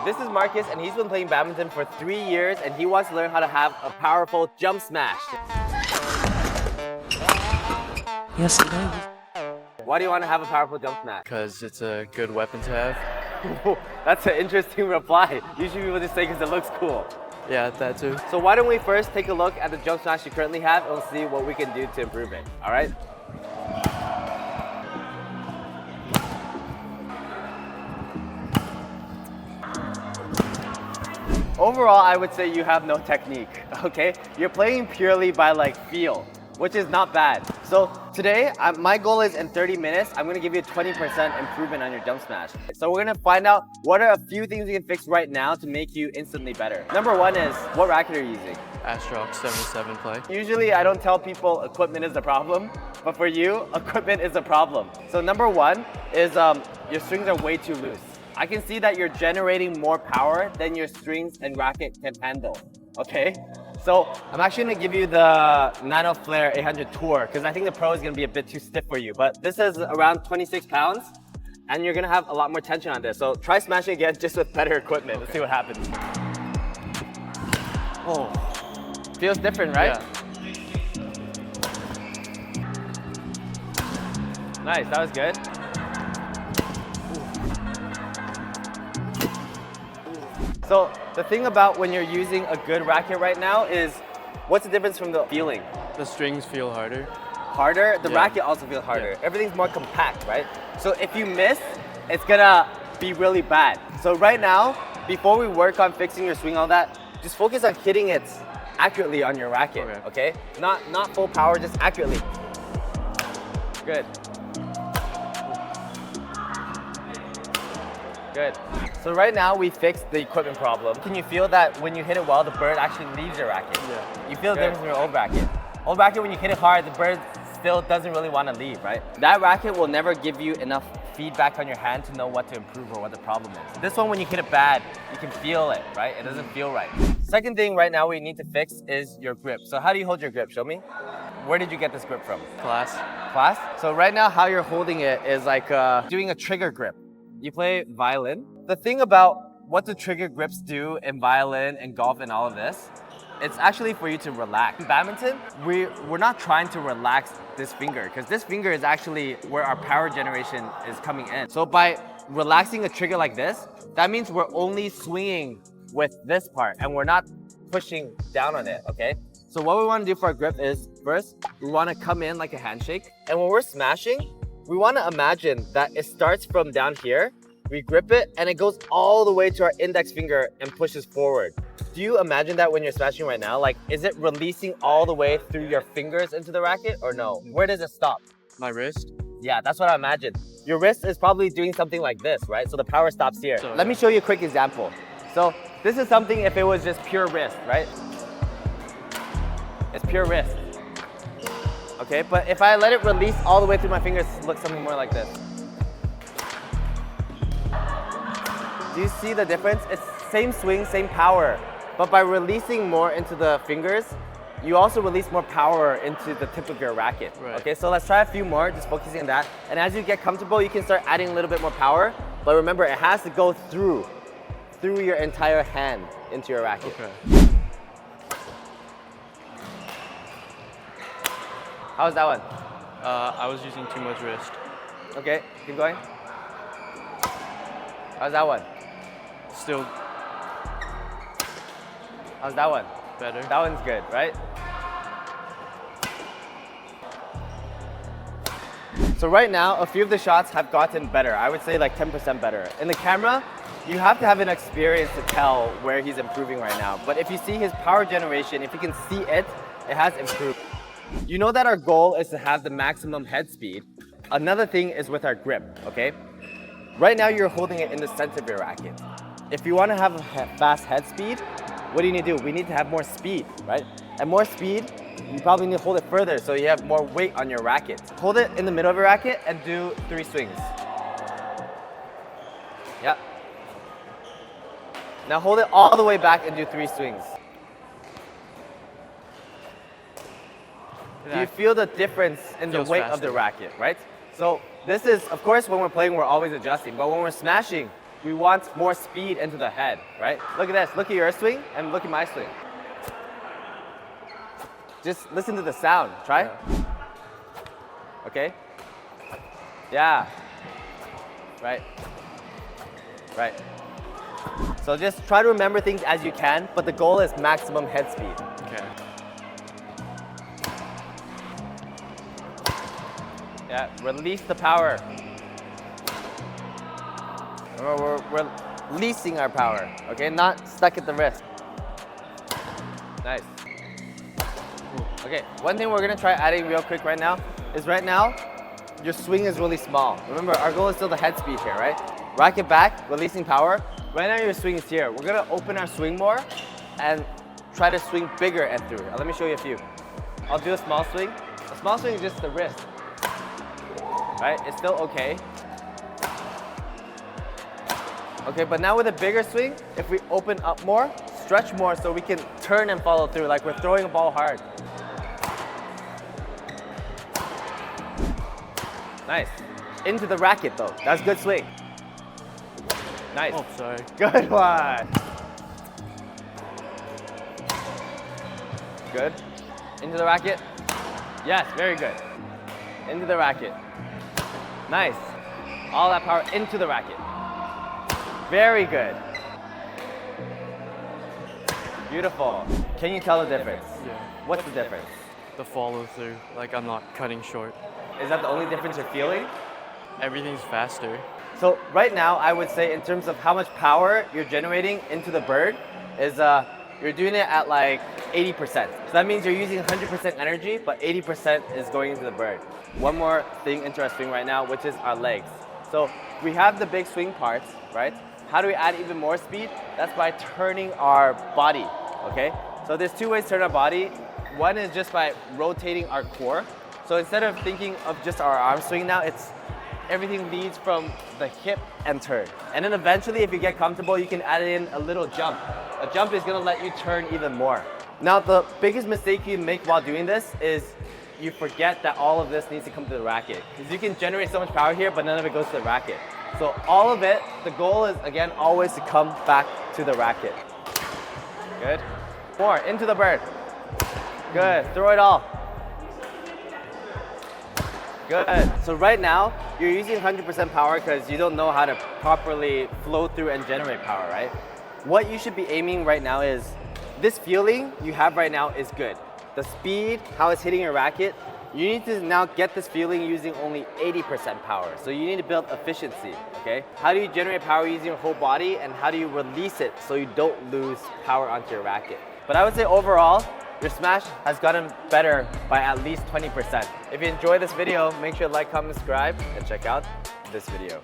This is Marcus, and he's been playing badminton for 3 years, and he wants to learn how to have a powerful jump smash. Yes, it is. Why do you want to have a powerful jump smash? Because it's a good weapon to have. That's an interesting reply. Usually people just say because it looks cool. Yeah, that too. So why don't we first take a look at the jump smash you currently have, and we'll see what we can do to improve it, all right? Overall, I would say you have no technique, okay? You're playing purely by feel, which is not bad. So today, my goal is in 30 minutes, I'm gonna give you a 20% improvement on your jump smash. So we're gonna find out what are a few things we can fix right now to make you instantly better. Number one is, what racket are you using? Astrox 77 play. Usually I don't tell people equipment is the problem, but for you, equipment is the problem. So number one is your strings are way too loose. I can see that you're generating more power than your strings and racket can handle, okay? So I'm actually gonna give you the Nano Flare 800 Tour because I think the Pro is gonna be a bit too stiff for you, but this is around 26 pounds and you're gonna have a lot more tension on this. So try smashing again just with better equipment. Let's see what happens. Oh, feels different, right? Yeah. Nice, that was good. So the thing about when you're using a good racket right now is, what's the difference from the feeling? The strings feel harder. Harder? The Yeah. racket also feels harder. Yeah. Everything's more compact, right? So if you miss, it's gonna be really bad. So right now, before we work on fixing your swing, all that, just focus on hitting it accurately on your racket, okay? Not full power, just accurately. Good. Good. So right now we fixed the equipment problem. Can you feel that when you hit it well, the bird actually leaves your racket? Yeah. You feel the difference in your old racket. Old racket, when you hit it hard, the bird still doesn't really want to leave, right? That racket will never give you enough feedback on your hand to know what to improve or what the problem is. This one, when you hit it bad, you can feel it, right? It doesn't feel right. Second thing right now we need to fix is your grip. So how do you hold your grip? Show me. Where did you get this grip from? Class. Class? So right now how you're holding it is like doing a trigger grip. You play violin. The thing about what the trigger grips do in violin and golf and all of this, it's actually for you to relax. In badminton, we're not trying to relax this finger because this finger is actually where our power generation is coming in. So by relaxing a trigger like this, that means we're only swinging with this part and we're not pushing down on it, okay? So what we want to do for our grip is, first, we want to come in like a handshake. And when we're smashing, we want to imagine that it starts from down here, we grip it, and it goes all the way to our index finger and pushes forward. Do you imagine that when you're smashing right now? Like, is it releasing all the way through your fingers into the racket or no? Where does it stop? My wrist. Yeah, that's what I imagine. Your wrist is probably doing something like this, right? So the power stops here. So, Let me show you a quick example. So this is something if it was just pure wrist, right? It's pure wrist. Okay, but if I let it release all the way through my fingers, look something more like this. Do you see the difference? It's same swing, same power, but by releasing more into the fingers, you also release more power into the tip of your racket. Right. Okay, so let's try a few more, just focusing on that. And as you get comfortable, you can start adding a little bit more power, but remember, it has to go through your entire hand into your racket. Okay. How was that one? I was using too much wrist. Okay, keep going. How's that one? Still How's that one? better. That one's good, right? So right now, a few of the shots have gotten better. I would say like 10% better. In the camera, you have to have an experience to tell where he's improving right now. But if you see his power generation, if you can see it, it has improved. You know that our goal is to have the maximum head speed. Another thing is with our grip, okay? Right now, you're holding it in the center of your racket. If you want to have a fast head speed, what do you need to do? We need to have more speed, right? And more speed, you probably need to hold it further so you have more weight on your racket. Hold it in the middle of your racket and do 3 swings. Yeah. Now hold it all the way back and do 3 swings. Do you feel the difference in the Feels weight of faster. the racket, right? So this is, of course, when we're playing, we're always adjusting. But when we're smashing, we want more speed into the head, right? Look at this, look at your swing and look at my swing. Just listen to the sound, try. Yeah. Okay? Yeah. Right. Right. So just try to remember things as you can, but the goal is maximum head speed. Okay. Yeah, release the power. Remember, we're releasing our power, okay? Not stuck at the wrist. Nice. Okay, one thing we're gonna try adding real quick right now is your swing is really small. Remember, our goal is still the head speed here, right? Racket back, releasing power. Right now your swing is here. We're gonna open our swing more and try to swing bigger and through. Let me show you a few. I'll do a small swing. A small swing is just the wrist, right? It's still okay. Okay, but now with a bigger swing, if we open up more, stretch more so we can turn and follow through like we're throwing a ball hard. Nice. Into the racket though. That's good swing. Nice. Oh, sorry. Good one. Good. Into the racket. Yes, very good. Into the racket. Nice. All that power into the racket. Very good. Beautiful. Can you tell the difference? Yeah. What's the difference? The follow through, like I'm not cutting short. Is that the only difference you're feeling? Everything's faster. So right now, I would say in terms of how much power you're generating into the bird is you're doing it at like 80%. So that means you're using 100% energy, but 80% is going into the bird. One more thing into our swing right now, which is our legs. So we have the big swing parts, right? How do we add even more speed? That's by turning our body, okay? So there's two ways to turn our body. One is just by rotating our core. So instead of thinking of just our arm swing now, it's everything leads from the hip and turn. And then eventually, if you get comfortable, you can add in a little jump. A jump is gonna let you turn even more. Now, the biggest mistake you make while doing this is you forget that all of this needs to come to the racket. Because you can generate so much power here, but none of it goes to the racket. So all of it, the goal is, again, always to come back to the racket. Good. More, into the bird. Good, throw it all. Good. So right now, you're using 100% power because you don't know how to properly flow through and generate power, right? What you should be aiming right now is, this feeling you have right now is good. The speed, how it's hitting your racket, you need to now get this feeling using only 80% power. So you need to build efficiency, okay? How do you generate power using your whole body, and how do you release it so you don't lose power onto your racket? But I would say overall, your smash has gotten better by at least 20%. If you enjoyed this video, make sure to like, comment, subscribe, and check out this video.